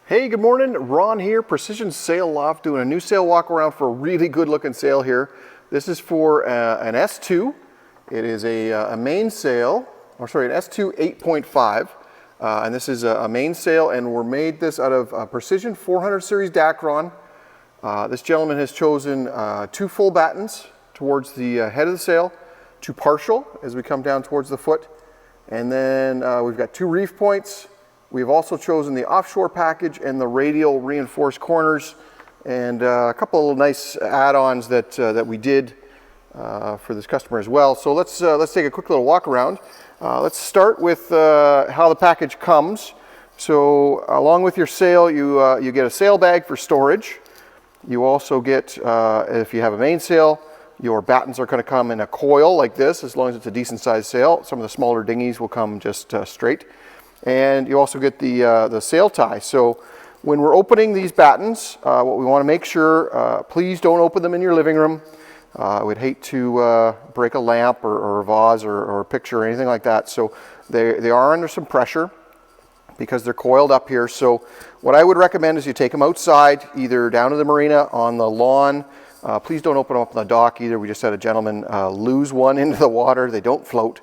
Hey, good morning. Ron here, Precision Sail Loft, doing a new sail walk around for a really good looking sail here. This is for an S2. It is a mainsail, or sorry, an S2 8.5. And this is a mainsail, and we're made this out of Precision 400 Series Dacron. This gentleman has chosen 2 full battens towards the head of the sail, 2 partial as we come down towards the foot. And then we've got 2 reef points. We've also chosen the Offshore Package and the Radial Reinforced Corners, and a couple of nice add-ons that we did for this customer as well. So let's take a quick little walk around. Let's start with how the package comes. So along with your sail, you get a sail bag for storage. You also get, if you have a mainsail, your battens are going to come in a coil like this, as long as it's a decent sized sail. Some of the smaller dinghies will come just straight. And you also get the sail tie. So when we're opening these battens, what we want to make sure, please don't open them in your living room. We'd hate to break a lamp or a vase or a picture or anything like that. So they are under some pressure because they're coiled up here. So what I would recommend is you take them outside, either down to the marina, on the lawn. Please don't open them up on the dock either. We just had a gentleman lose one into the water. They don't float.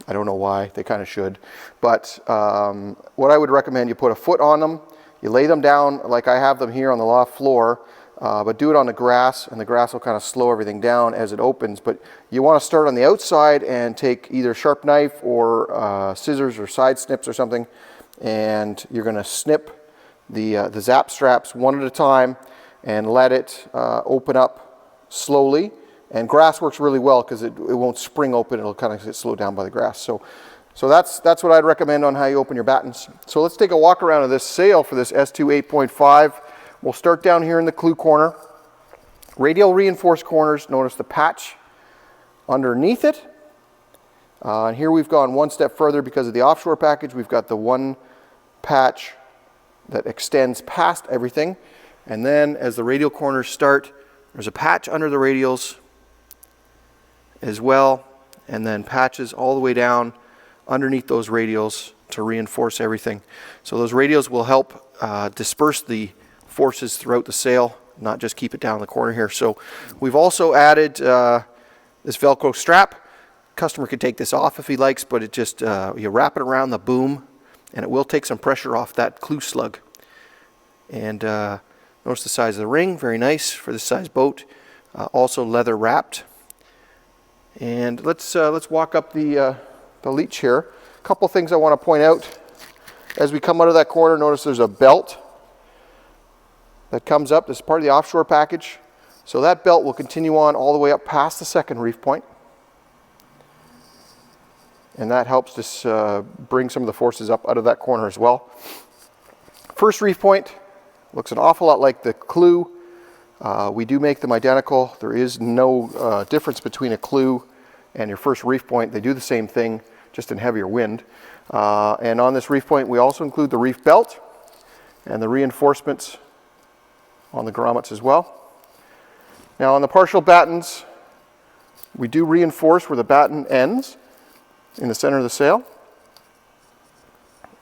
I don't know why, they kind of should. But what I would recommend, you put a foot on them, you lay them down like I have them here on the loft floor, but do it on the grass, and the grass will kind of slow everything down as it opens. But you want to start on the outside and take either a sharp knife or scissors or side snips or something, and you're going to snip the zap straps one at a time and let it open up slowly. And grass works really well because it won't spring open. It'll kind of get slowed down by the grass. So that's what I'd recommend on how you open your battens. So let's take a walk around of this sail for this S2 8.5. We'll start down here in the clew corner. Radial reinforced corners. Notice the patch underneath it. And here we've gone one step further because of the Offshore Package. We've got the one patch that extends past everything. And then as the radial corners start, there's a patch under the radials as well, and then patches all the way down underneath those radials to reinforce everything. So those radials will help disperse the forces throughout the sail, not just keep it down in the corner here. So we've also added this Velcro strap. Customer can take this off if he likes, but it just you wrap it around the boom, and it will take some pressure off that clew slug. And notice the size of the ring, very nice for this size boat. Also leather wrapped. And let's walk up the leech here. A couple things I want to point out. As we come out of that corner, notice there's a belt that comes up. This is part of the Offshore Package. So that belt will continue on all the way up past the second reef point. And that helps us bring some of the forces up out of that corner as well. First reef point looks an awful lot like the clew. We do make them identical. There is no difference between a clew and your first reef point. They do the same thing, just in heavier wind. And on this reef point, we also include the reef belt and the reinforcements on the grommets as well. Now on the partial battens, we do reinforce where the batten ends in the center of the sail.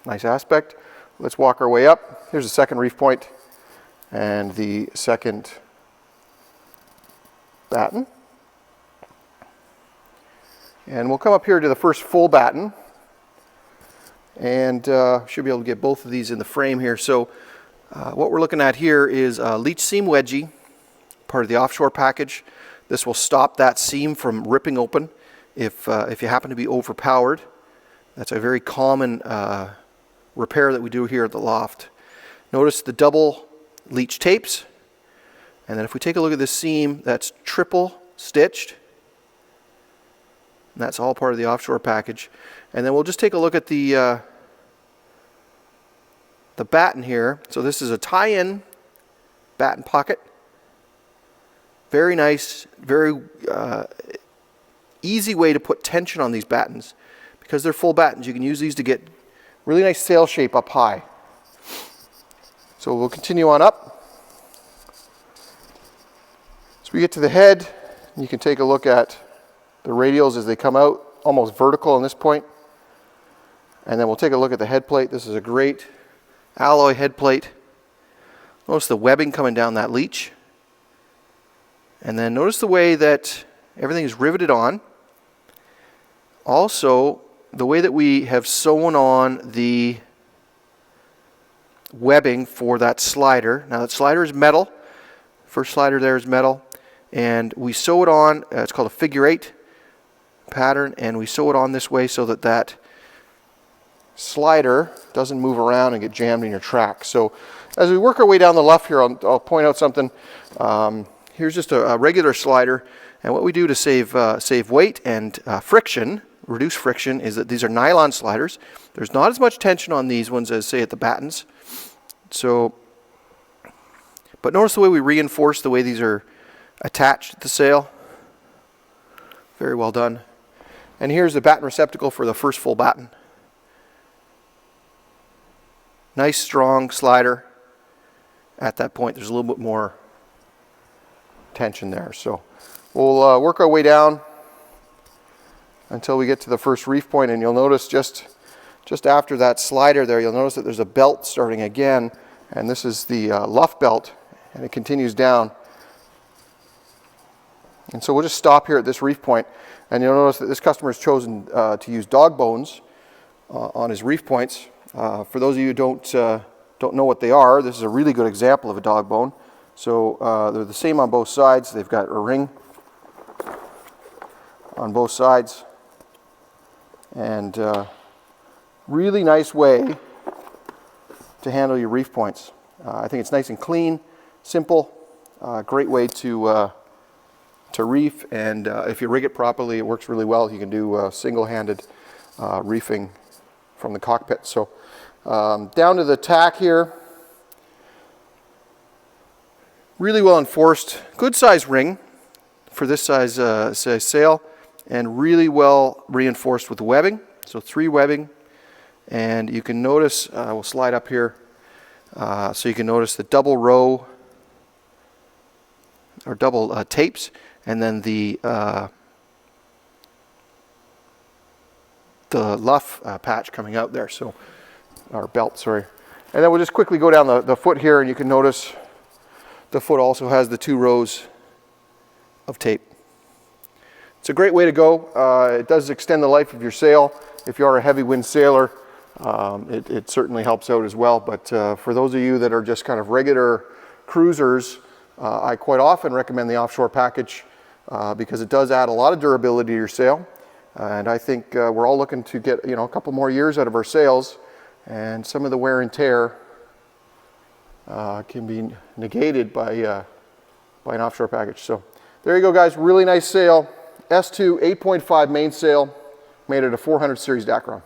Nice aspect. Let's walk our way up. Here's the second reef point and the second batten. And we'll come up here to the first full batten, and should be able to get both of these in the frame here. So what we're looking at here is a leech seam wedgie, part of the Offshore Package. This will stop that seam from ripping open if you happen to be overpowered. That's a very common repair that we do here at the loft. Notice the double leech tapes, and then if we take a look at this seam, that's triple stitched, and that's all part of the Offshore Package. And then we'll just take a look at the batten here. So this is a tie-in batten pocket. Very nice, very easy way to put tension on these battens. Because they're full battens, you can use these to get really nice sail shape up high. So we'll continue on up. So we get to the head, you can take a look at the radials as they come out, almost vertical on this point. And then we'll take a look at the head plate. This is a great alloy head plate. Notice the webbing coming down that leech. And then notice the way that everything is riveted on. Also, the way that we have sewn on the webbing for that slider. Now that slider is metal. First slider there is metal. And we sew it on, it's called a figure 8 pattern, and we sew it on this way so that that slider doesn't move around and get jammed in your track. So as we work our way down the luff here, I'll point out something. Here's just a regular slider, and what we do to save weight and friction, reduce friction, is that these are nylon sliders. There's not as much tension on these ones as, say, at the battens. So, but notice the way we reinforce the way these are attached to the sail. Very well done. And here's the batten receptacle for the first full batten. Nice strong slider. At that point there's a little bit more tension there. So we'll work our way down until we get to the first reef point, and you'll notice just after that slider there, you'll notice that there's a belt starting again, and this is the luff belt, and it continues down. And so we'll just stop here at this reef point, and you'll notice that this customer has chosen to use dog bones on his reef points. For those of you who don't know what they are, this is a really good example of a dog bone. So they're the same on both sides. They've got a ring on both sides, and really nice way to handle your reef points. I think it's nice and clean, simple, great way to reef, and if you rig it properly, it works really well. You can do single-handed reefing from the cockpit. So down to the tack here, really well enforced, good size ring for this size sail, and really well reinforced with webbing. So 3 webbing, and you can notice, we'll slide up here, so you can notice the double row or double tapes, and then the luff patch coming out there, so, or belt, sorry. And then we'll just quickly go down the foot here, and you can notice the foot also has the 2 rows of tape. It's a great way to go. It does extend the life of your sail. If you are a heavy wind sailor, it certainly helps out as well. But for those of you that are just kind of regular cruisers, I quite often recommend the Offshore Package because it does add a lot of durability to your sail. And I think we're all looking to get a couple more years out of our sails, and some of the wear and tear can be negated by an Offshore Package. So there you go, guys. Really nice sail. S2 8.5 mainsail, made at a 400 Series Dacron.